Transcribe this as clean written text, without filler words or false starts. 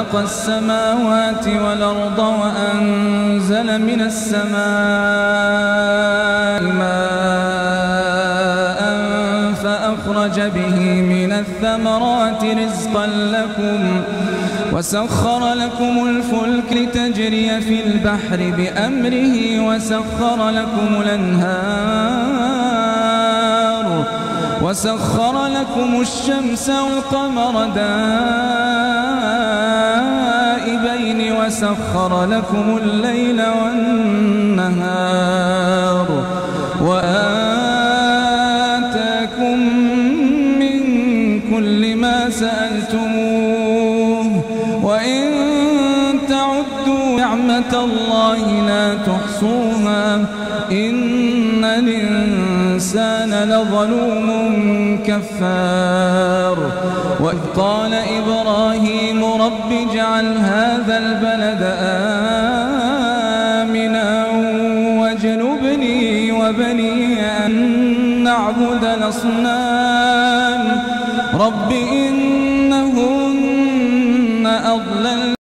خلق السماوات والأرض وأنزل من السماء ماء فأخرج به من الثمرات رزقا لكم وسخر لكم الفلك لتجري في البحر بأمره وسخر لكم الشمس والقمر دائبين وسخر لكم الليل والنهار وآتاكم من كل ما سألتموه وإن تعدوا نعمة الله لا تحصوها إن الإنسان لظلوم كفار. وإذ قال إبراهيم رب اجعل هذا البلد آمنا واجنبني وبني أن نعبد الأصنام رب إنهن أضللن